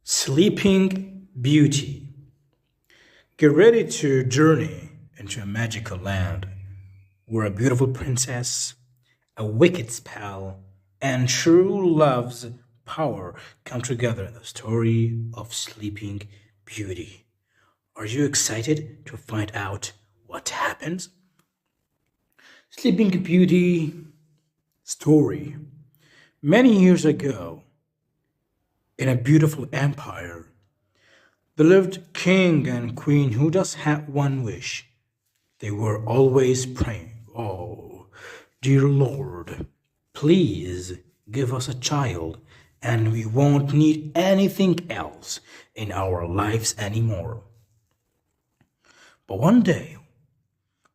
Sleeping Beauty. Get ready to journey into a magical land where a beautiful princess, a wicked spell, and true love's power come together in the story of Sleeping Beauty. Are you excited to find out what happens? Sleeping Beauty story. Many years ago, in a beautiful empire, there lived king and queen who just had one wish. They were always praying, "Oh, dear Lord, please give us a child, and we won't need anything else in our lives anymore." But one day,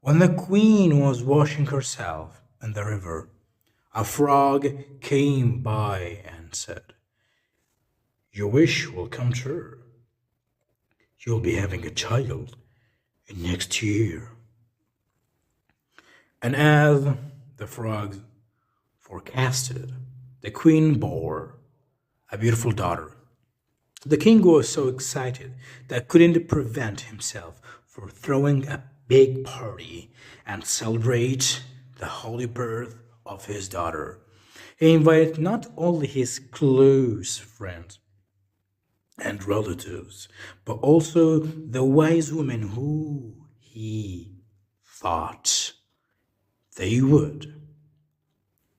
when the queen was washing herself in the river, a frog came by and said, "Your wish will come true. You'll be having a child in next year." And as the frog forecasted, the queen bore a beautiful daughter. The king was so excited that couldn't prevent himself from throwing a big party and celebrate the holy birth of his daughter. He invited not only his close friends and relatives, but also the wise women who he thought they would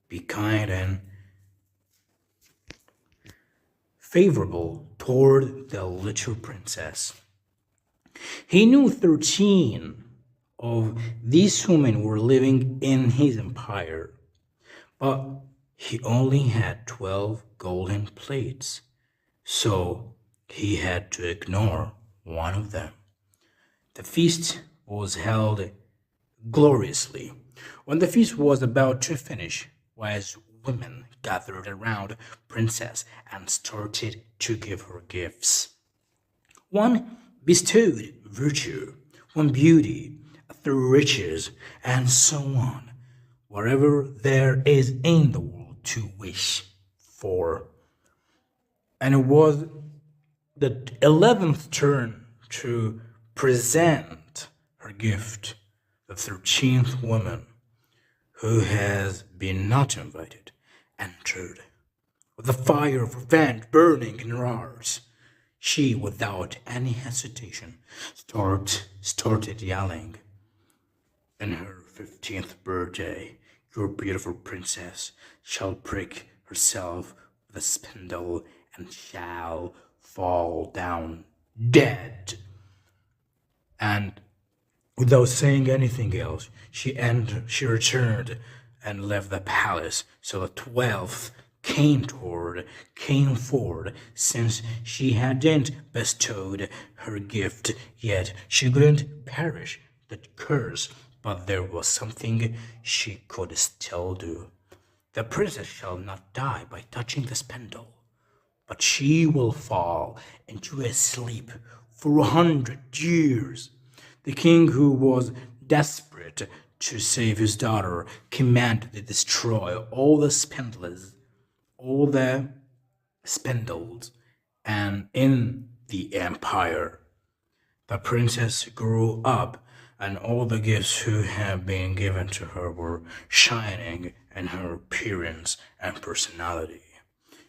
be kind and favorable toward the little princess. He knew 13 of these women were living in his empire, but he only had 12 golden plates, so he had to ignore one of them. The feast was held gloriously. When the feast was about to finish, wise women gathered around Princess and started to give her gifts. One bestowed virtue, one beauty, through riches, and so on, whatever there is in the world to wish for. And it was the 11th turn to present her gift, the 13th woman, who has been not invited, entered. With the fire of revenge burning in her heart, she, without any hesitation, started yelling, "In her 15th birthday, your beautiful princess shall prick herself with a spindle and shall fall down dead." And without saying anything else, she returned and left the palace. So the 12th came forward, since she hadn't bestowed her gift yet. She couldn't perish the curse, but there was something she could still do. "The princess shall not die by touching the spindle, but she will fall into a sleep for 100 years. The king, who was desperate to save his daughter, commanded to destroy all the spindles, and in the empire. The princess grew up, and all the gifts who had been given to her were shining in her appearance and personality.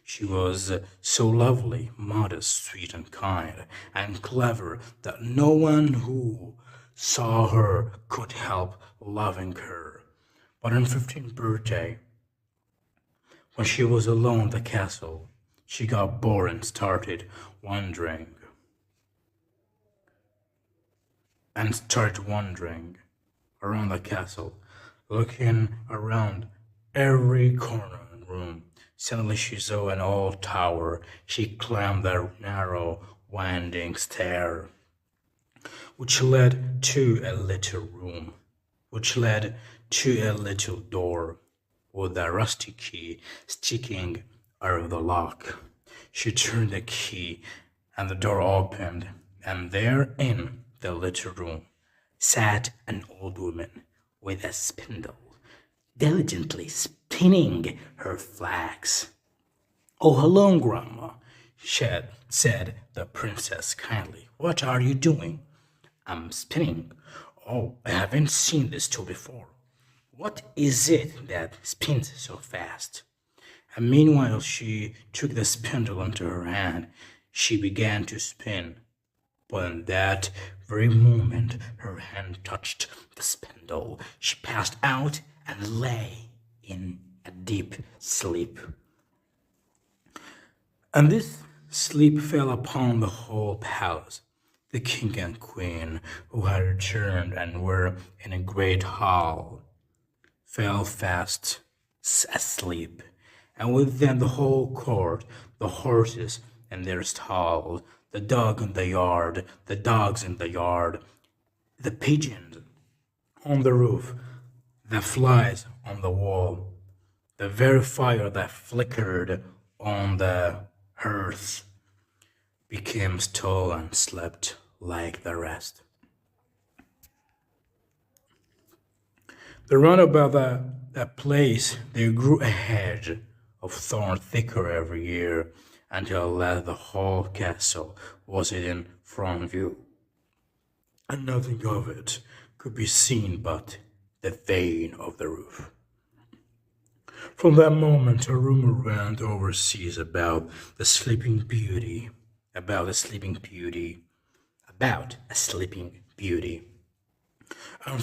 She was so lovely, modest, sweet, and kind, and clever that no one who saw her could help loving her. But on 15th birthday, when she was alone in the castle, she got bored and started wandering around the castle, looking around every corner and room. Suddenly she saw an old tower. She climbed the narrow, winding stair, which led to a little room, which led to a little door with a rusty key sticking out of the lock. She turned the key, and the door opened, and there in the little room sat an old woman with a spindle, diligently spinning her flax. "Oh, hello, Grandma," said the princess kindly. "What are you doing?" "I'm spinning." "Oh, I haven't seen this tool before. What is it that spins so fast?" And meanwhile she took the spindle into her hand. She began to spin. But in that very moment her hand touched the spindle. She passed out and lay in a deep sleep. And this sleep fell upon the whole palace. The king and queen, who had returned and were in a great hall, fell fast asleep, and with them the whole court, the horses in their stalls, the dog in the yard, the dogs in the yard, the pigeons on the roof, the flies on the wall, the very fire that flickered on the hearth became still and slept like the rest. The round about that place there grew a hedge of thorn thicker every year, until at last the whole castle was hidden from view, and nothing of it could be seen but the vane of the roof. From that moment a rumor went overseas about a sleeping beauty. And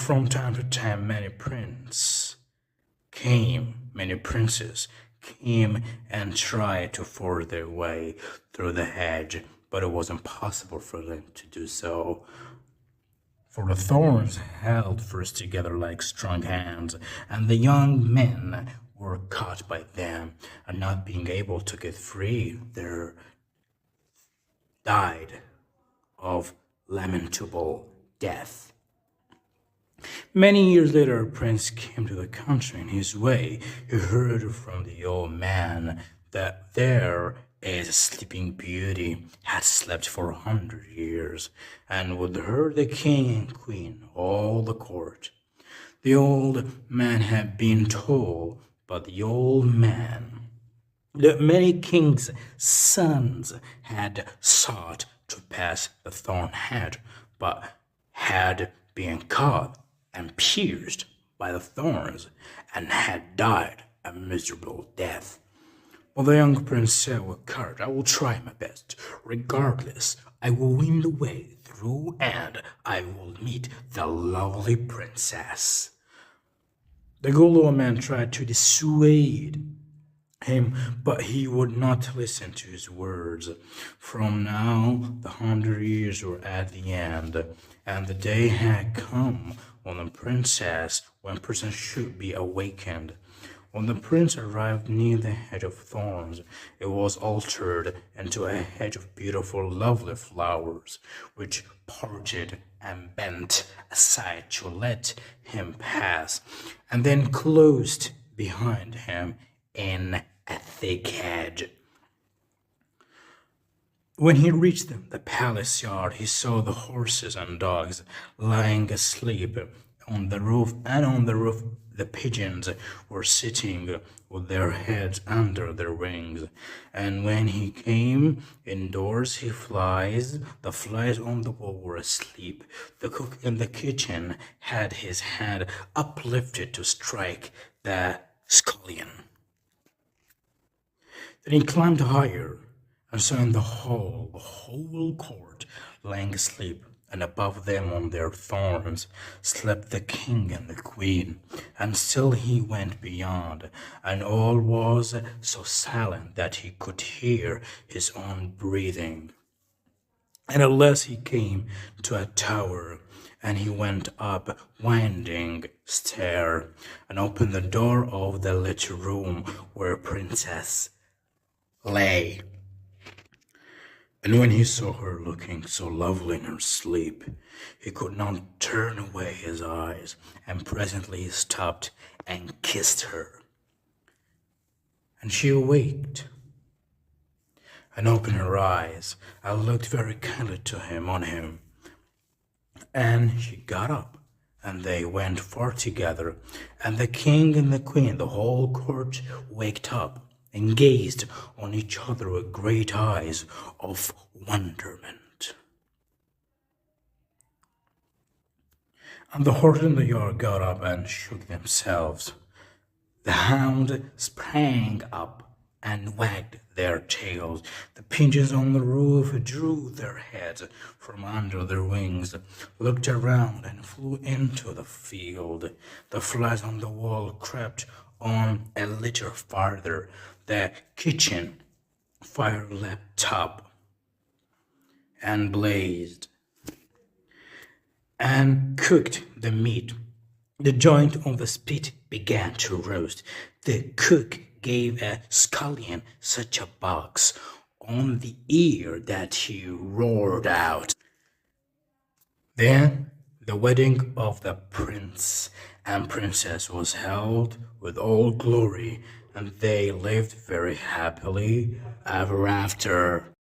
from time to time many princes came and tried to force their way through the hedge, but it was impossible for them to do so. For the thorns held first together like strong hands, and the young men were caught by them, and not being able to get free, they died of lamentable death. Many years later, a prince came to the country. In his way, he heard from the old man that there is a sleeping beauty had slept for 100 years, and with her the king and queen, all the court. The old man had been told, but the old man that many kings' sons had sought to pass the thorn hedge, but had been caught and pierced by the thorns, and had died a miserable death. Well, the young prince said with courage, "I will try my best. Regardless, I will win the way through, and I will meet the lovely princess." The good old man tried to dissuade him, but he would not listen to his words. From now, the 100 years were at the end, and the day had come when princess should be awakened. When the prince arrived near the hedge of thorns, it was altered into a hedge of beautiful, lovely flowers, which parted and bent aside to let him pass, and then closed behind him in a thick hedge. When he reached the palace yard, he saw the horses and dogs lying asleep on the roof, and on the roof the pigeons were sitting with their heads under their wings. And when he came indoors, the flies on the wall were asleep. The cook in the kitchen had his hand uplifted to strike the scullion. Then he climbed higher, and saw in the whole court lying asleep, and above them on their thorns slept the king and the queen. And still he went beyond, and all was so silent that he could hear his own breathing. And at last he came to a tower, and he went up winding stair, and opened the door of the little room where Princess lay. And when he saw her looking so lovely in her sleep, he could not turn away his eyes, and presently he stopped and kissed her. And she awaked and opened her eyes and looked very kindly on him. And she got up, and they went forth together, and the king and the queen, the whole court, waked up and gazed on each other with great eyes of wonderment. And the horses in the yard got up and shook themselves. The hounds sprang up and wagged their tails. The pigeons on the roof drew their heads from under their wings, looked around, and flew into the field. The flies on the wall crept on a little farther. The kitchen fire leapt up and blazed and cooked the meat. The joint of the spit began to roast. The cook gave a scullion such a box on the ear that he roared out. Then the wedding of the prince and princess was held with all glory, and they lived very happily ever after.